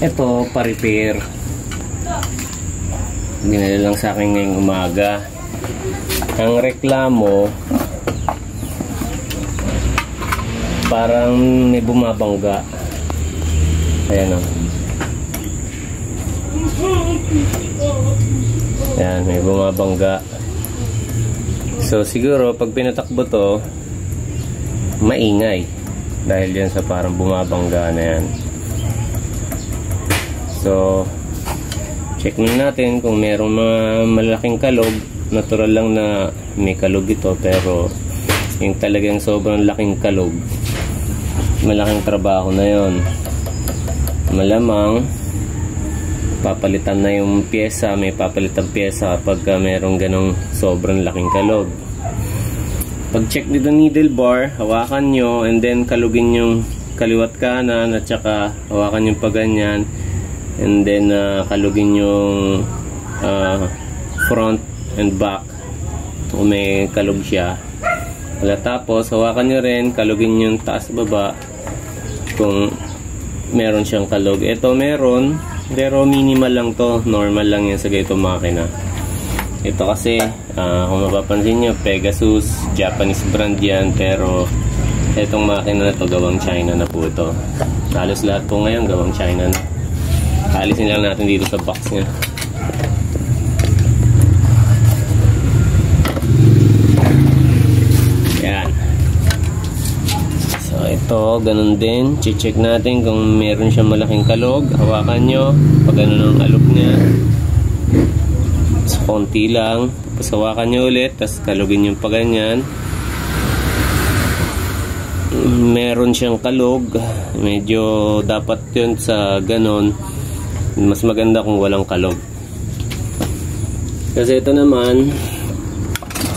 Ito, pa-repair. Binili lang sa akin ngayong umaga. Ang reklamo, parang may bumabangga. Ayan o. Ayan, may bumabangga. So siguro pag pinatakbo to, maingay. Dahil yan sa parang bumabangga na yan. So check muna natin kung merong mga malaking kalog. Natural lang na may kalog ito, pero yung talagang sobrang laking kalog, malaking trabaho na yon. Malamang papalitan na yung pyesa, may papalitan pyesa kapag merong ganong sobrang laking kalog. Pag check dito needle bar, hawakan nyo and then kalugin yung kaliwat kanan at saka hawakan yung paganyan and then kalugin yung front and back kung may kalog siya. Wala, tapos hawakan nyo rin, kalugin yung taas baba kung meron siyang kalog. Ito meron, pero minimal lang to, normal lang yan sa ganitong makina. Ito kasi kung mapapansin nyo, Pegasus, Japanese brand yan, pero itong makina na to gawang China na po ito. Halos lahat po ngayon gawang China na. Alisin lang natin dito sa box nya. Ito, ganun din. Check natin kung meron siyang malaking kalog. Hawakan nyo. Pag ganun ang alok niya. So, konti lang. Tapos hawakan nyo ulit. Tapos kalugin yung paganyan. Meron siyang kalog. Medyo dapat yun sa ganun. Mas maganda kung walang kalog. Kasi ito naman,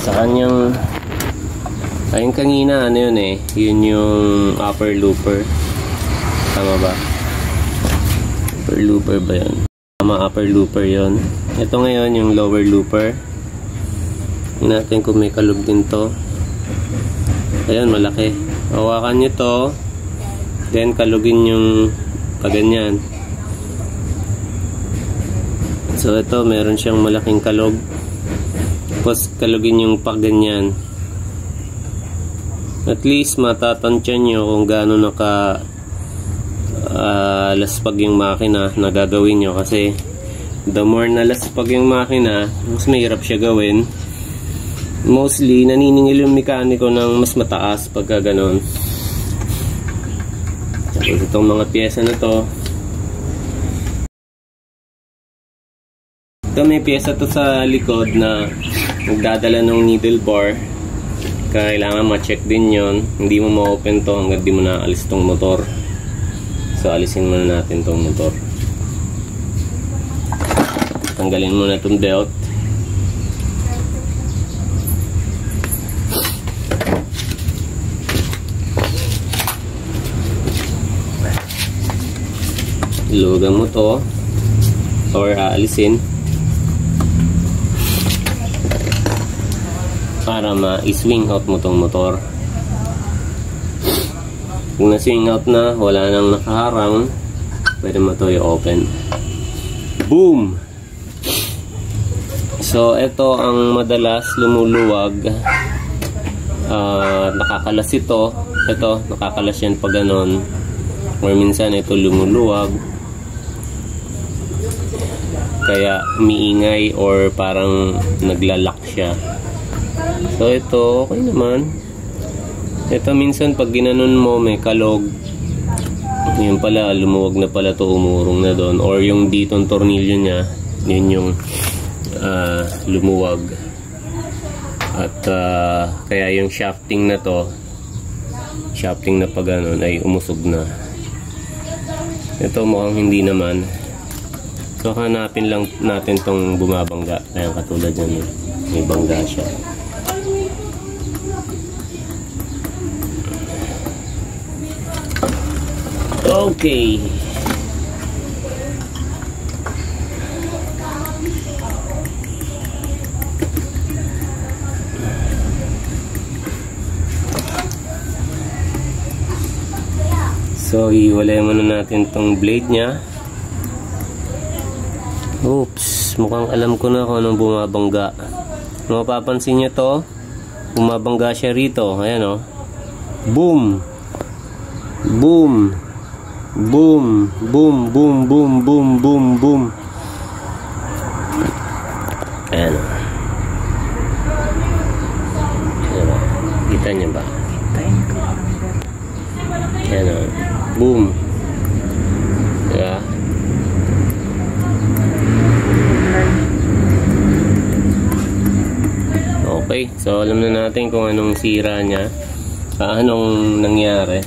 sa kanyang ayun kanina, ano yun eh, yun yung upper looper. Tama ba? Upper looper ba yun? Tama, upper looper yun. Ito ngayon yung lower looper. Tingnan natin kung may kalog din to. Ayun, malaki. Hawakan nyo to, then kalugin yung paganyan. So ito, meron siyang malaking kalog. Tapos kalugin yung paganyan. At least matatansyan nyo kung gaano naka laspag yung makina na gagawin nyo, kasi the more na laspag yung makina, mas mahirap siya gawin. Mostly naniningil yung mekaniko ng mas mataas pagka ganon. Tapos itong mga pyesa na to, ito may pyesa to sa likod na nagdadala ng needle bar. Kailangan ma-check din yon. Hindi mo ma-open to hanggang di mo na-alis tong motor. So alisin muna natin tong motor. Tanggalin muna itong belt. Ilugan mo to or aalisin para ma-swing out mo tong motor. Kung na-swing out na, wala nang nakaharang, pwede mo to i-open. Boom! So ito ang madalas lumuluwag. Nakakalas ito. Ito, nakakalas yan pag ganon, or minsan ito lumuluwag, kaya umiingay or parang naglalak siya. So ito, okay naman. Ito minsan pag ginanon mo may kalog, yun pala, lumuwag na pala to, umurong na doon. Or yung ditong tornilyo niya, yun yung lumuwag. At kaya yung shafting na to, shafting na pag ganon ay umusog na. Ito mukhang hindi naman. So hanapin lang natin tong bumabangga. Ayan, katulad yan, may bangga siya. Okay. So hiwalay muna natin tong blade nya. Oops, mukhang alam ko na kung anong bumabangga. Kung mapapansin nyo to, bumabangga siya rito. Ayan o. Boom! Boom! Boom! Boom! Boom! Boom! Boom! Boom! Boom! Ayan o. Ayan o. Kita nyo ba? Ayan o. Boom! Diba? Okay, so alam na natin kung anong sira niya, anong nangyari.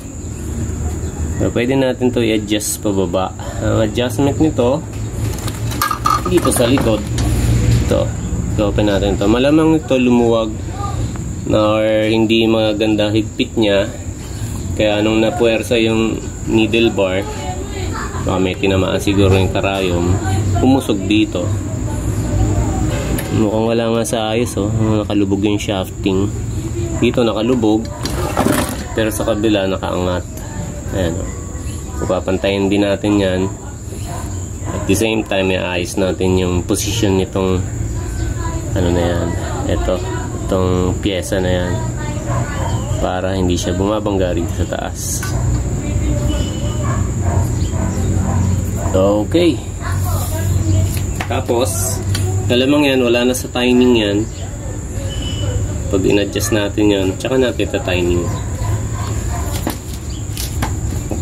So, pwede natin to i-adjust pababa. Ang adjustment nito dito sa likod. Ito, open natin to. Malamang ito lumuwag or hindi maganda higpit niya. Kaya nung napuwersa yung needle bar, may tinamaan siguro yung karayom, pumusog dito. Mukhang wala nga sa ayos oh. Nakalubog yung shafting. Dito nakalubog, pero sa kabila nakaangat. Ayan oh. Papantayin din natin yan. At the same time, i-ayos natin yung position nitong ano na yan. Itong pyesa na yan. Para hindi siya bumabangga rito sa taas. Okay. Tapos alamang yan, wala na sa timing yan. Pag in-adjust natin yan, tsaka natin ta-timing.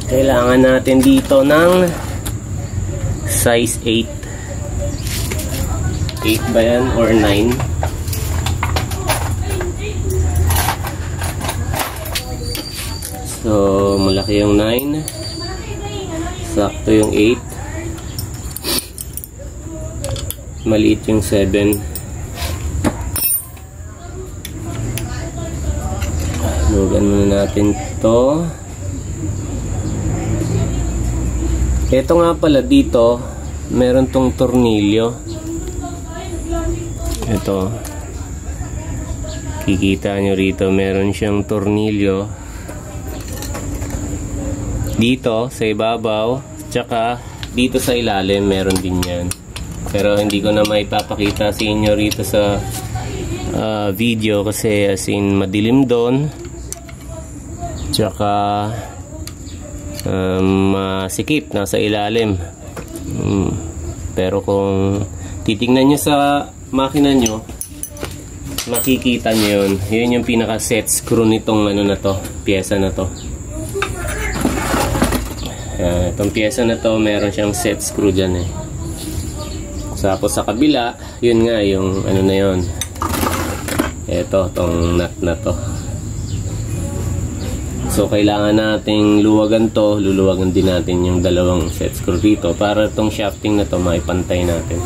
Kailangan natin dito ng size 8. 8 ba yan? Or 9? So, malaki yung 9. Sakto yung 8. Maliit yung 7. Lugan muna natin to. Ito nga pala dito, meron tong tornilyo. Ito. Kikita nyo rito, meron siyang tornilyo. Dito sa ibabaw, tsaka dito sa ilalim meron din yan. Pero hindi ko na maipapakita sa inyo rito sa video kasi as in madilim doon. Tsaka masikip nasa ilalim. Pero kung titingnan nyo sa makina nyo, makikita nyo yun. Yun yung pinaka set screw nitong ano na to, pyesa na to. Itong pyesa na to, meron siyang set screw dyan eh. Tapos sa kabila, yun nga yung ano na yun. Ito, tong nut na to. So kailangan nating luwagan to, luluwagan din natin yung dalawang set screw dito para tong shafting na to maipantay natin.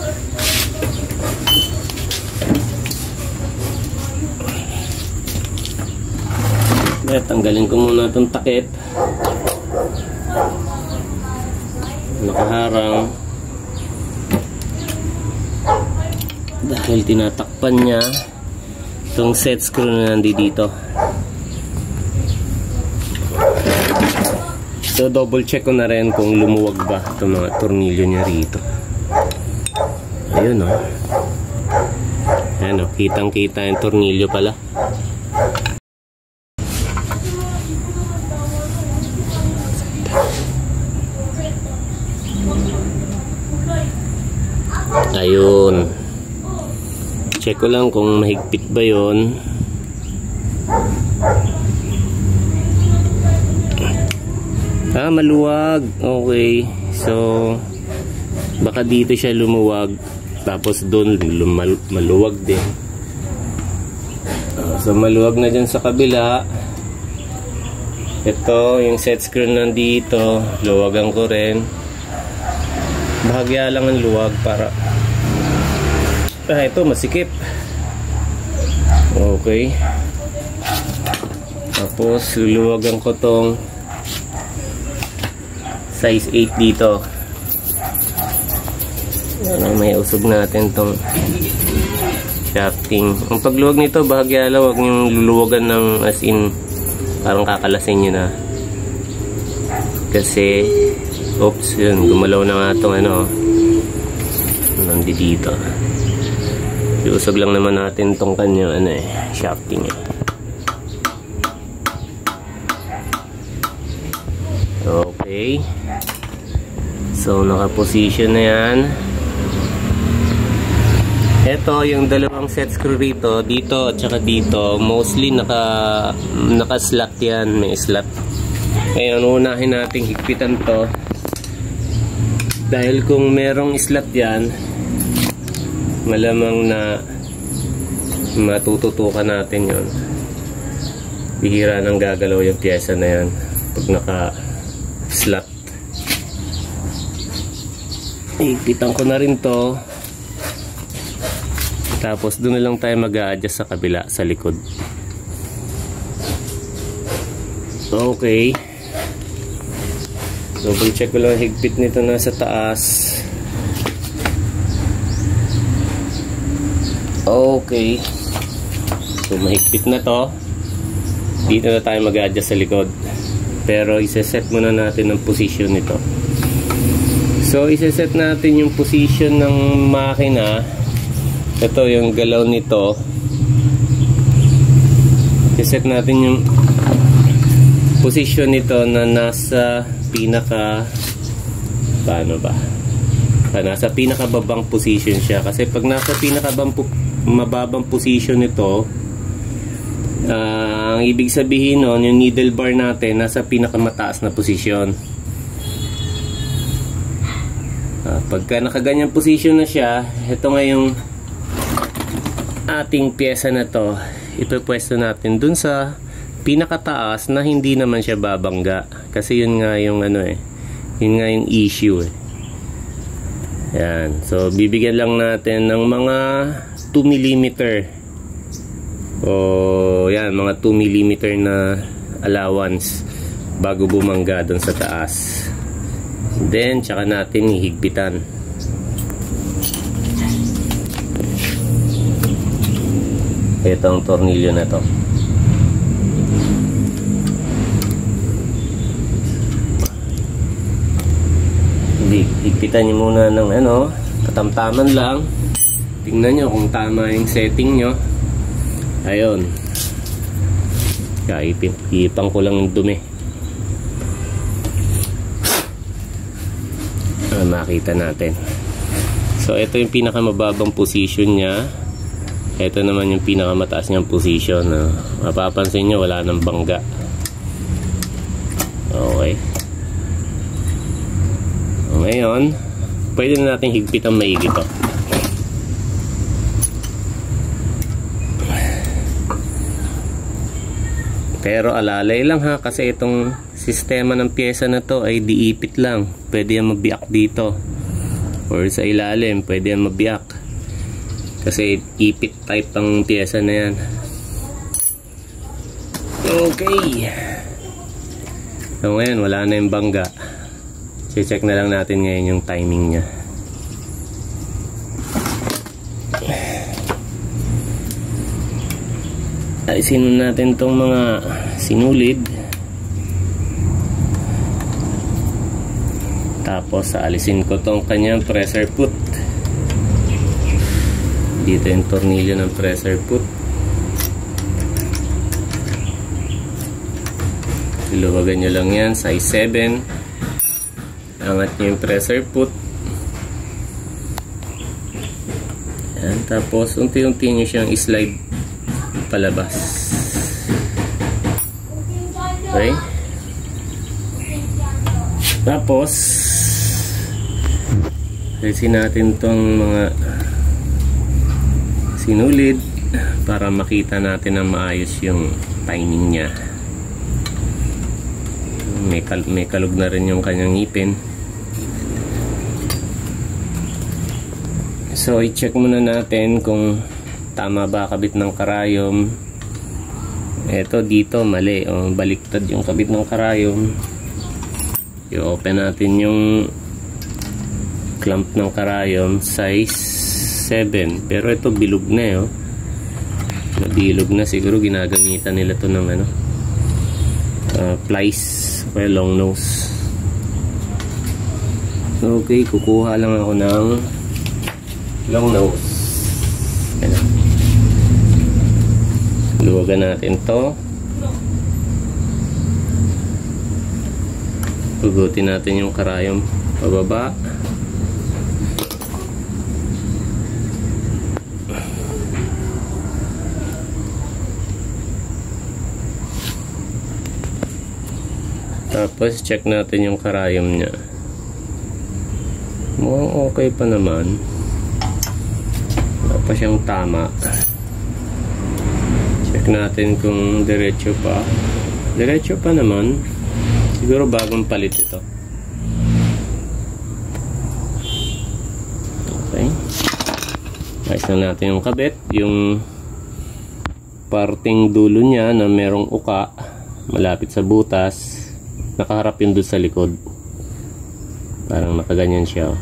Tanggalin ko muna itong takip. Nakaharang. Dahil tinatakpan niya itong set screw na nandito. So double check ko na rin kung lumuwag ba itong mga tornilyo niya rito. Ayun o. Ayan o, kitang kita yung tornilyo pala. Ayun. Check ko lang kung mahigpit ba yun. Maluwag. Okay. So, baka dito siya lumuwag. Tapos doon maluwag din. So, maluwag na dyan sa kabila. Ito, yung set screw nandito. Luwagan ko rin. Bahagya lang ang luwag para ito masikip. Okay. Tapos luluwagan ko tong size 8 dito. May usog natin tong shafting. Ang pagluwag nito bahagya lang, huwag niyong luluwagan ng as in parang kakalasin nyo na. Kasi oops, yun, gumalaw na nga itong ano, nandito. Iusog lang naman natin tong kanyang shafting Okay. So naka-position na yan. Ito yung dalawang set screw rito, dito at saka dito, mostly naka-slot yan, may slot. Ngayon unahin nating higpitan to. Dahil kung merong slot yan, malamang na matututukan natin yon. Bihira nang gagalaw yung pyesa na yan pag naka-slot. Higpitan ko na rin to. Tapos doon na lang tayo mag-a-adjust sa kabila, sa likod. Okay. Double check ko lang higpit nito nasa taas. Okay. So mahigpit na to. Dito na tayo mag-a-adjust sa likod. Pero isa-set muna natin ang position nito. So isa-set natin yung position ng makina. Ito yung galaw nito. I-set natin yung position nito na nasa pinaka nasa pinakababang position siya. Kasi pag nasa mababang position nito, ang ibig sabihin nun, yung needle bar natin nasa pinakamataas na position. Pagka nakaganyang position na siya, ito nga yung ating pyesa na to, ipupwesto natin dun sa pinakataas na hindi naman siya babangga, kasi yun nga yung yun nga yung issue Yan. So bibigyan lang natin ng mga 2 mm o yan, mga 2 mm na allowance bago bumangga dun sa taas. Then tsaka natin hihigpitan. Ito ang tornilyo na to. Higpitan nyo muna ng katamtaman lang. Tingnan nyo kung tama yung setting nyo. Ayun. Ipang ko lang yung dumi. Makita natin. So ito yung pinakamababang position niya. Ito naman yung pinakamataas niyang position. Mapapansin nyo, wala nang bangga. Okay. Ngayon, pwede na natin higpit ang maigi to. Pero alalay lang ha, kasi itong sistema ng pyesa na to ay diipit lang. Pwede yan mabiyak dito. Or sa ilalim, pwede yan mabiyak. Kasi ipit type ang pyesa na yan. Okay. So ngayon, wala na yung bangga. I-check na lang natin ngayon yung timing niya. Alisin natin tong mga sinulid. Tapos alisin ko tong kanyang pressure foot. Dito yung tornilyo ng pressure foot. Iluwagan nyo lang yan, size 7. Angat nyo yung pressure foot. Yan, tapos unti-unti nyo siyang slide palabas. Okay. Tapos alisin natin tong mga sinulid para makita natin na maayos yung timing niya. May kalog na rin yung kanyang ngipin. So i-check muna natin kung tama ba kabit ng karayom. Eto dito mali, baliktad yung kabit ng karayom. I-open natin yung clamp ng karayom, size 7, pero ito bilog na nabilog na, siguro ginagamitan nila to ng plies o long nose. Okay, kukuha lang ako ng long nose. Ayan. Luwagan natin to. Hugutin natin yung karayom pababa. Tapos check natin yung karayom niya. Mukhang okay pa naman. Wala pa siyang tama. Check natin kung diretso pa. Diretso pa naman. Siguro bagong palit ito. Okay. Ayos na natin yung kabit. Yung parting dulo niya na merong uka malapit sa butas. Nakaharap yun doon sa likod. Parang nakaganyan siya.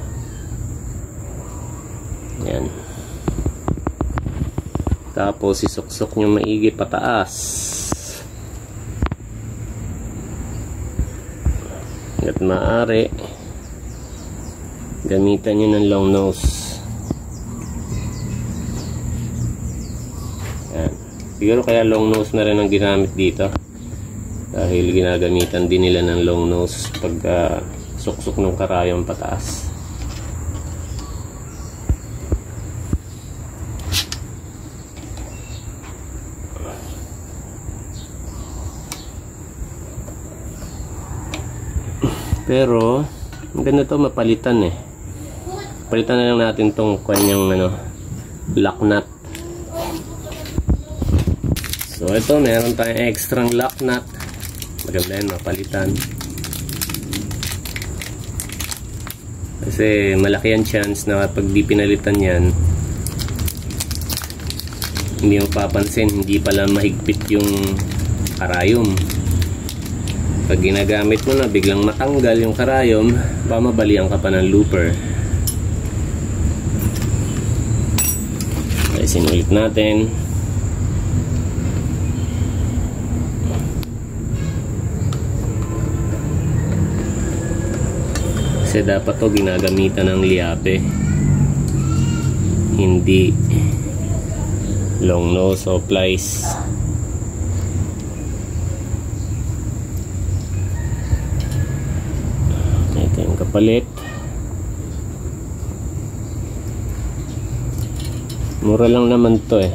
Yan. Tapos isuksok nyo maigi pataas. Hanggat maaari, gamitan nyo ng long nose. Yan. Siguro kaya long nose na rin ang ginamit dito. Dahil ginagamitan din nila ng long nose pag suksok ng karayom pataas. Pero ang ganda to, mapalitan eh. Palitan na lang natin tong kanyang lock nut. So ito, meron tayong extra lock nut. Maganda yan, mapalitan. Kasi malaki ang chance na pag di pinalitan yan, hindi mo papansin, hindi pala mahigpit yung karayom. Pag ginagamit mo na, biglang matanggal yung karayom, mabalian ka pa ng looper. Okay, sinulit natin. Kasi dapat to ginagamitan ng liape, hindi long nose o plies. Ito yung kapalit. Mura lang naman to eh,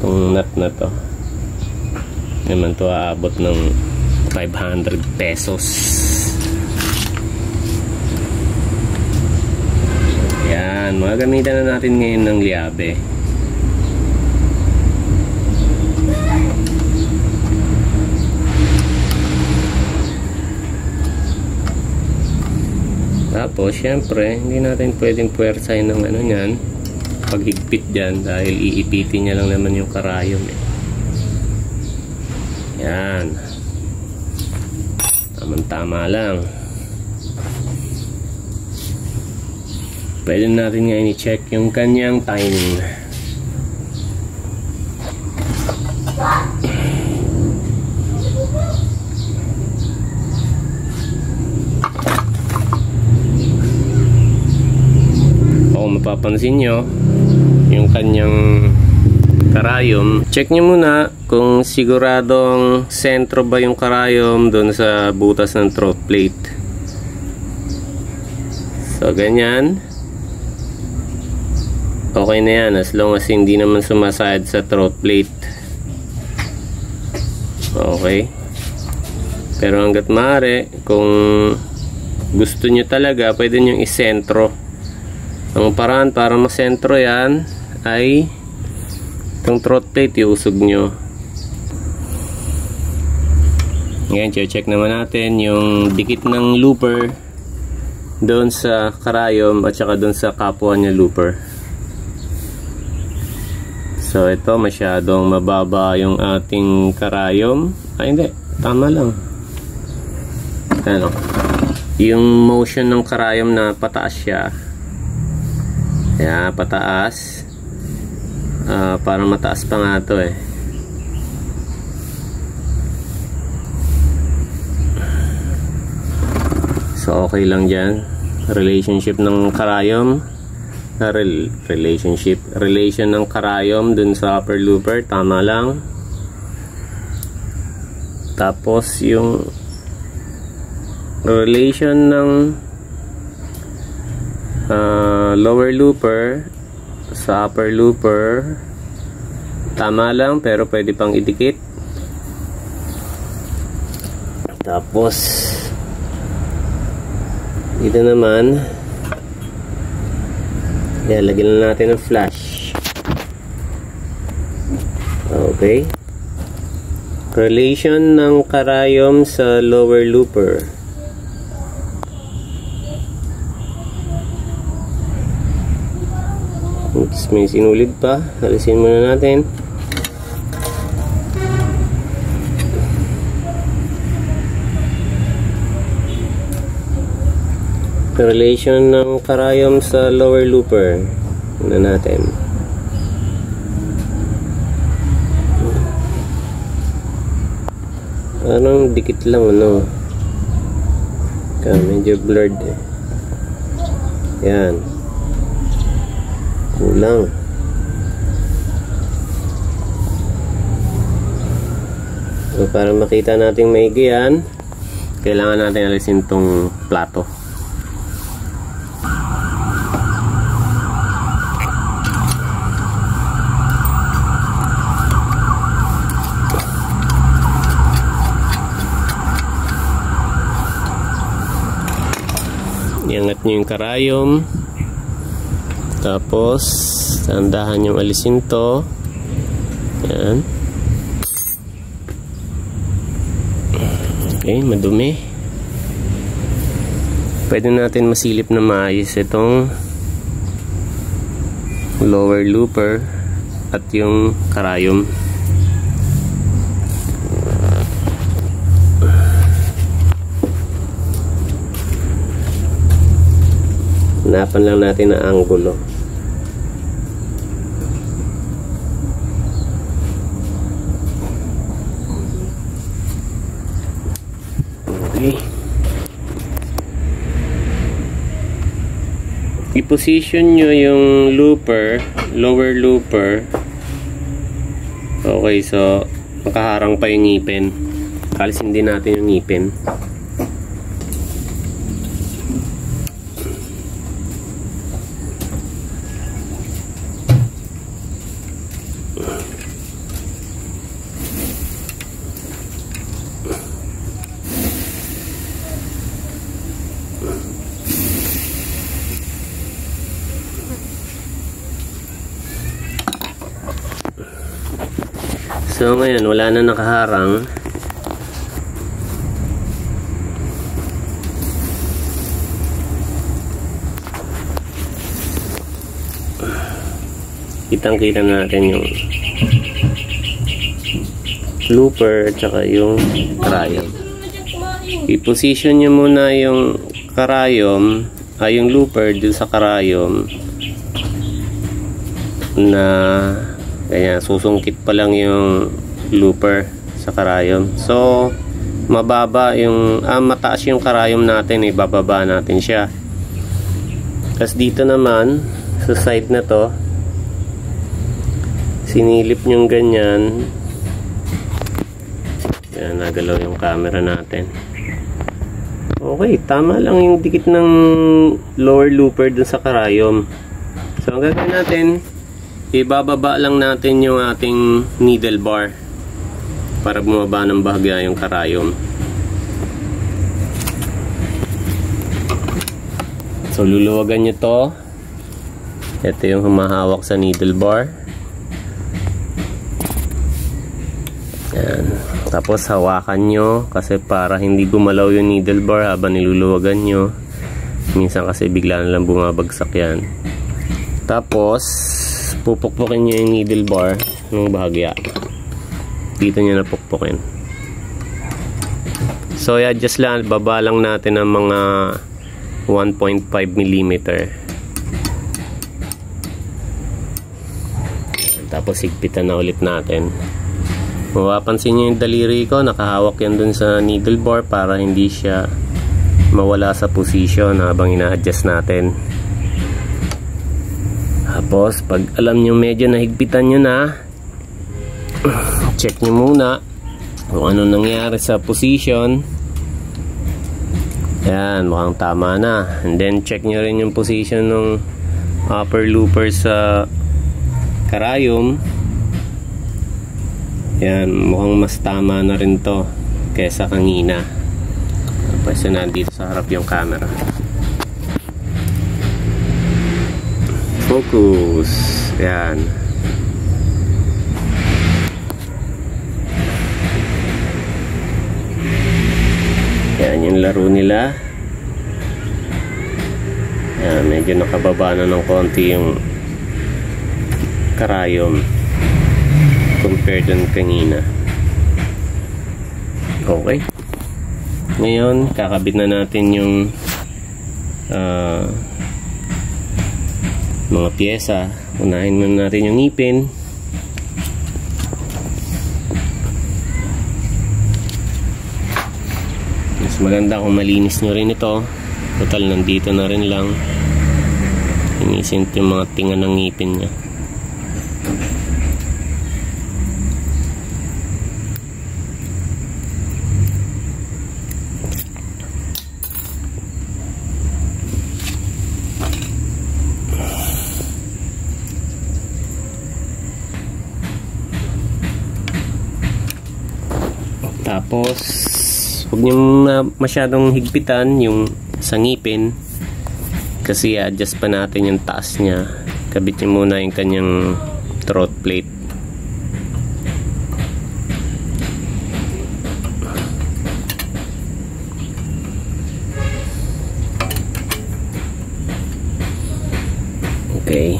itong nut na to. Naman to aabot ng 500 pesos. Yan, magagamitan na natin ngayon ng liabe. Tapos syempre hindi natin pwedeng puwersahin ng yan, paghigpit dyan, dahil iipitin niya lang naman yung karayom eh. Yan, tamang-tama lang. Pwede natin ngayon i-check yung kanyang timing. Kung mapapansin nyo, yung kanyang karayom, check nyo muna kung siguradong sentro ba yung karayom doon sa butas ng throat plate. So ganyan, okay na yan, as long as hindi naman sumasayad sa throat plate. Okay. Pero hanggat maaari, kung gusto nyo talaga, pwede nyo isentro. Ang paraan para masentro yan ay itong throat plate, iusog nyo. Ngayon, check naman natin yung dikit ng looper doon sa karayom at saka doon sa kapwa niya looper. So ito, masyadong mababa yung ating karayom. Ay hindi, tama lang. Ano, yung motion ng karayom na pataas siya. Kaya pataas, parang mataas pa nga ito eh. So okay lang dyan. Relationship ng karayom relation ng karayom dun sa upper looper, tama lang. Tapos yung relation ng lower looper sa upper looper, tama lang, pero pwede pang idikit. Tapos dito naman, lagyan na natin ng flash. Okay, relation ng karayom sa lower looper. Oops, may sinulid pa. Alisin muna natin. Relation ng karayom sa lower looper na natin. Parang dikit lang, ano, medyo blurred eh. Yan, kulang. So, para makita natin maigi yan, kailangan natin alisin tong plato. Iangat nyo yung karayom, tapos tandahan yung alisin to. Yan. Okay, madumi. Pwede natin masilip na maayos itong lower looper at yung karayom. Hanapan lang natin ang anggulo. Okay. I-position nyo yung looper, lower looper. Okay, so makaharang pa yung ngipin. Kalisin din natin yung ngipin. So ngayon wala na nakaharang. Kitang-kita natin yung looper at saka yung karayom. I-position nyo muna yung karayom, yung looper dun sa karayom na kaya susungkit pa lang yung looper sa karayom. So mababa yung mataas yung karayom natin, ibababa natin siya. Tapos dito naman sa side na to, sinilip nyong ganyan. Yan, nagalaw yung camera natin. Okay, tama lang yung dikit ng lower looper dun sa karayom. So ang gagawin natin, ibababa lang natin yung ating needle bar para bumaba ng bahagya yung karayom. So luluwagan nyo to. Ito yung humahawak sa needle bar. Yan. Tapos hawakan nyo kasi para hindi gumalaw yung needle bar habang niluluwagan nyo. Minsan kasi bigla na lang bumabagsak yan. Tapos pupukpukin nyo yung needle bar ng bahagya. Dito nyo napukpukin. So i-adjust lang, baba lang natin ng mga 1.5 mm. Tapos higpitan na ulit natin. Mapapansin nyo yung daliri ko, nakahawak yan dun sa needle bar para hindi siya mawala sa position habang ina-adjust natin. Tapos pag alam nyo medyo nahigpitan nyo na, check nyo muna kung ano nangyari sa position. Yan, mukhang tama na. And then check nyo rin yung position ng upper looper sa karayom. Yan, mukhang mas tama na rin to kesa kanina. Tapos nandito sa harap yung camera. Focus. Yan. Yan yung laro nila. Yan, medyo nakababa na ng konti yung karayom compared dun kanina. Okay. Ngayon, kakabit na natin yung mga pyesa. Unahin muna natin yung ngipin. Mas maganda kung malinis nyo rin ito. Total, nandito na rin lang. Inisin yung mga tinga ng ngipin nya. Tapos huwag nyo masyadong higpitan yung sa ngipin kasi adjust pa natin yung taas nya. Kabit nyo muna yung kanyang throat plate. Okay.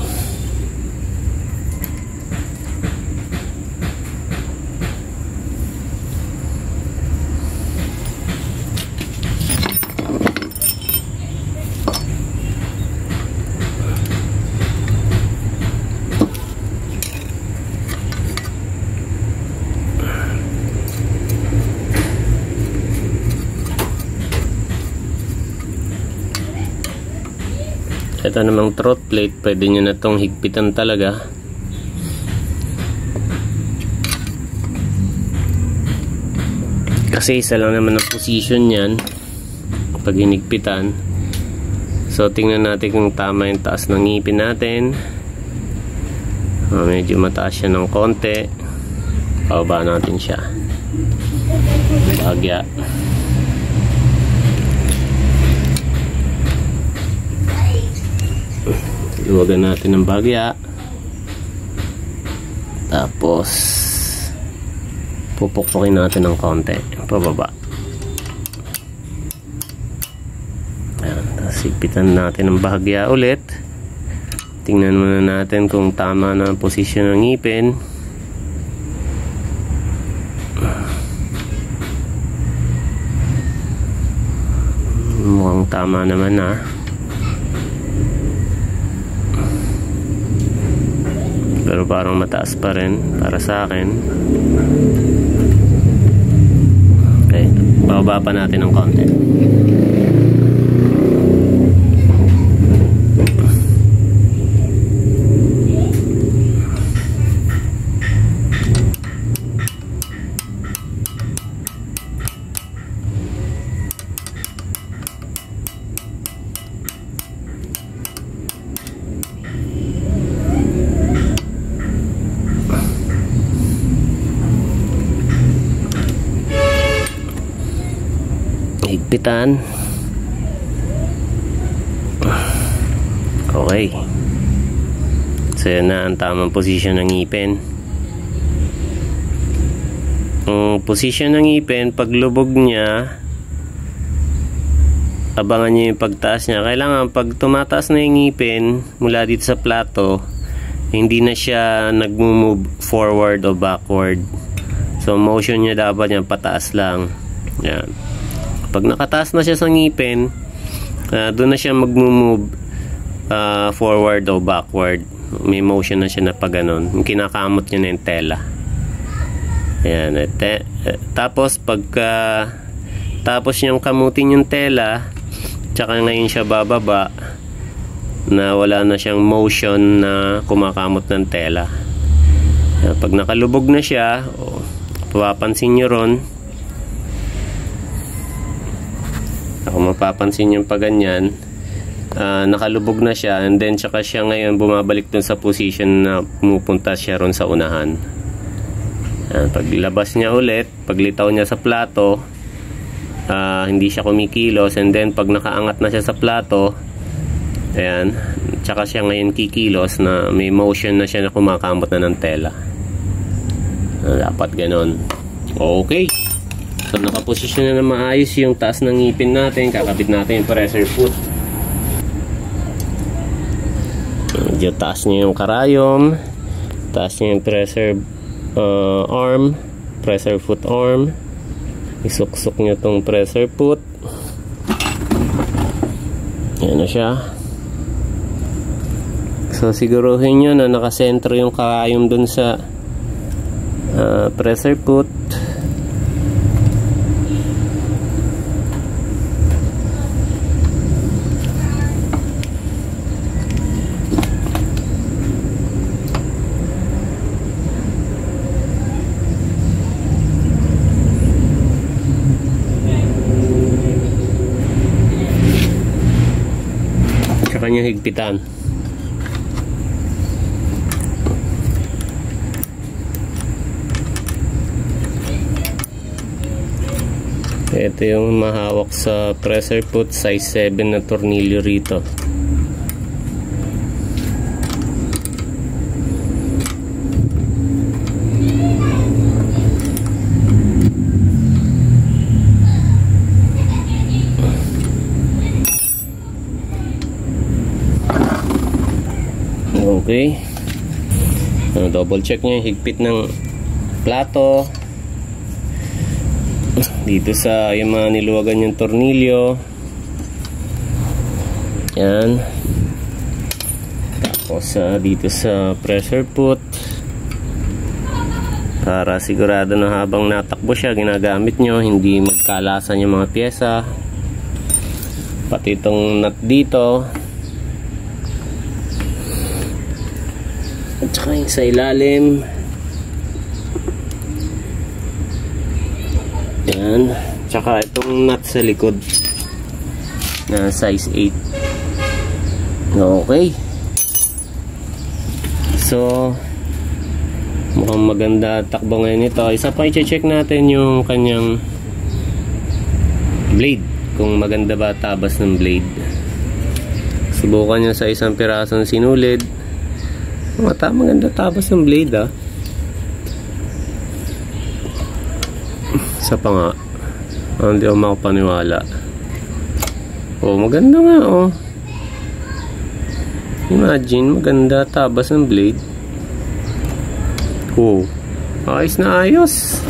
Ito namang throat plate, pwede nyo na itong higpitan talaga. Kasi isa lang naman ang position yan pag hinigpitan. So tingnan natin kung tama yung taas ng ngipin natin. Medyo mataas siya ng konti. Pababa natin siya. Bagya. Iwagan natin ng bagya. Tapos pupukpukin natin ng konti pababa. Ayan, tapos higpitan natin ng bahagya ulit. Tingnan muna natin kung tama na ang posisyon ng ngipin. Mukhang tama naman na. Pero parang mataas pa rin para sa akin. Okay, bababa pa natin ng konti. Higpitan. Okay. So yan na ang tamang posisyon ng ngipin. Ang posisyon ng ngipin, pag lubog niya, abangan nyo yung pagtaas niya. Kailangan pag tumataas na yung ngipin mula dito sa plato, hindi na siya nag-move forward o backward. So motion niya dapat yan pataas lang. Yan. Pag nakataas na siya sa ngipin, doon na siya mag-move forward o backward. May motion na siya na pag ganon. Kinakamot niya na yung tela. Ayan. Tapos pagka tapos niyang kamutin yung tela, tsaka ngayon siya bababa, na wala na siyang motion na kumakamot ng tela. Pag nakalubog na siya, papapansin nyo ron, ako mapapansin yung pag ganyan, nakalubog na siya, and then tsaka siya ngayon bumabalik dun sa position na pumupunta siya ron sa unahan. Paglabas niya ulit, paglitaw niya sa plato, hindi siya kumikilos, and then pag nakaangat na siya sa plato, ayan, tsaka siya ngayon kikilos na may motion na siya na kumakamot na ng tela. Dapat ganon. Okay, so nakaposisyon na maayos yung taas ng ngipin natin. Kakabit natin yung pressure foot. Medyo taas niya yung karayom, taas niya yung pressure arm, pressure foot arm. Isuksok niyo tong pressure foot. Yan na siya. So siguruhin nyo na nakasentro yung karayom dun sa pressure foot. Sa kanyang higpitan. Ito yung mahawak sa pressure foot, size 7 na tornilyo rito. Okay. Double check nyo yung higpit ng plato. Dito sa yung mga niluwagan yung tornilyo. Yan. Tapos dito sa pressure foot, para sigurado na habang natakbo siya, ginagamit nyo, hindi magkalasan yung mga pyesa. Pati itong nut dito, at saka yung sa ilalim. Yan. Tsaka itong nut sa likod na size 8. Okay. So mukhang maganda takbo ngayon ito. Isa pa i-check natin yung kanyang blade, kung maganda ba tabas ng blade. Subukan nyo sa isang pirasong sinulid. Maganda tabas ng blade, ah. Isa pa nga, hindi ako makapaniwala. Maganda nga, imagine, maganda tabas ng blade. Ayos na ayos.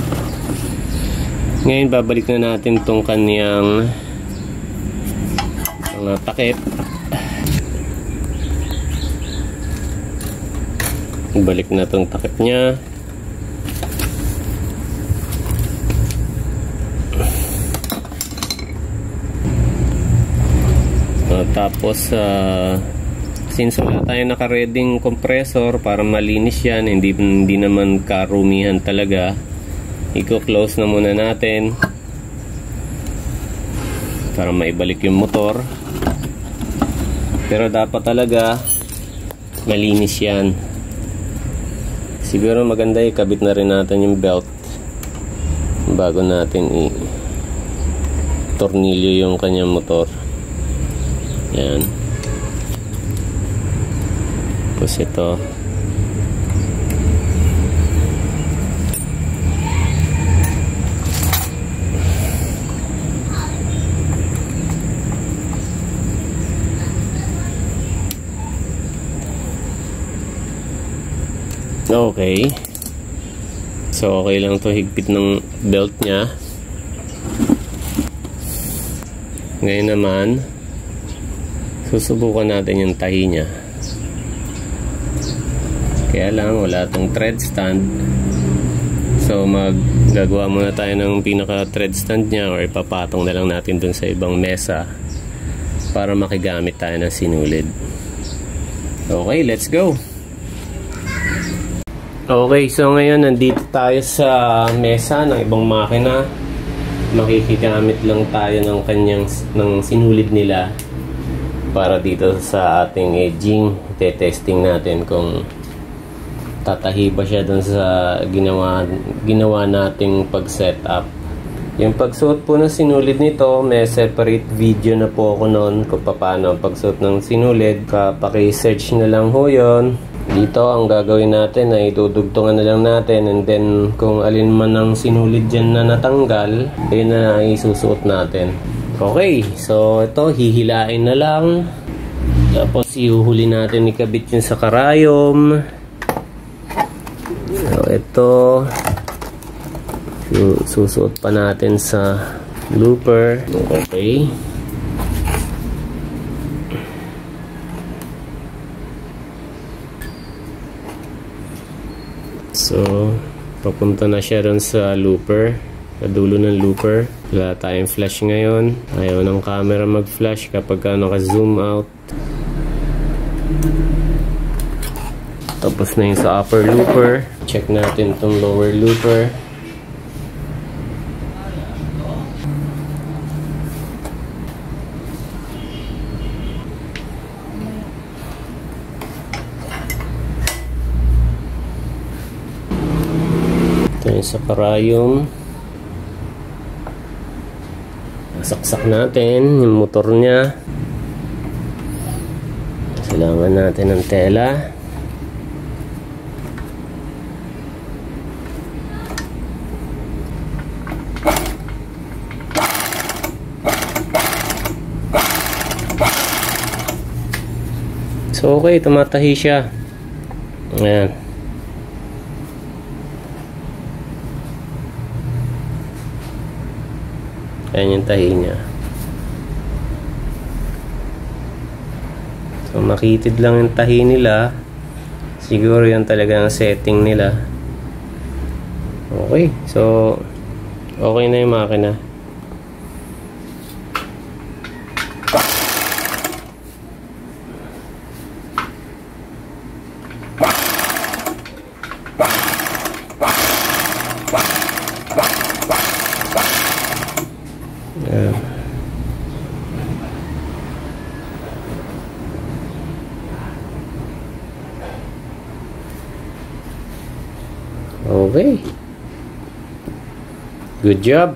Ngayon babalik na natin tong kanyang mga takip. Balik na tong takip niya. Tapos since wala tayong naka-reading compressor para malinis yan, hindi naman karumihan talaga, i-close na muna natin para maibalik yung motor. Pero dapat talaga malinis yan. Siguro maganda ikabit na rin natin yung belt bago natin i-tornilyo yung kanyang motor. Yan. Tapos ito, okay. So okay lang to, higpit ng belt nya. Ngayon naman susubukan natin yung tahi nya. Kaya lang wala tong thread stand, so maggagawa muna tayo ng pinaka thread stand nya, or ipapatong na lang natin dun sa ibang mesa para makigamit tayo ng sinulid. Okay, let's go. Okay, so ngayon nandito tayo sa mesa ng ibang makina. Makikigamit lang tayo ng sinulid nila para dito sa ating edging. Testing natin kung tatahi ba siya dun sa ginawa nating pag-setup. Yung pagsuot po ng sinulid nito, may separate video na po ako noon kung paano ang pagsuot ng sinulid. Paki-search na lang ho yun. Dito ang gagawin natin ay dudugtungan na lang natin, and then kung alin man ang sinulid dyan na natanggal, ayun na isusuot natin. Okay, so ito hihilain na lang, tapos ihuhuli natin, ikabit yun sa karayom. So ito susuot pa natin sa looper. Okay, so papunta na siya ron sa looper, sa dulo ng looper. Wala tayong flash ngayon, ayaw ng camera mag flash kapag naka-zoom out. Tapos na yung sa upper looper. Check natin itong lower looper. Sa karayom, saksak natin yung motor niya. Kailangan natin ng tela. So okay, tumatahi siya. Ayan. Ayan yung tahi niya. So makitid lang yung tahi nila. Siguro yan talaga ang setting nila. Okay, so okay na yung makina. Okay. Good job.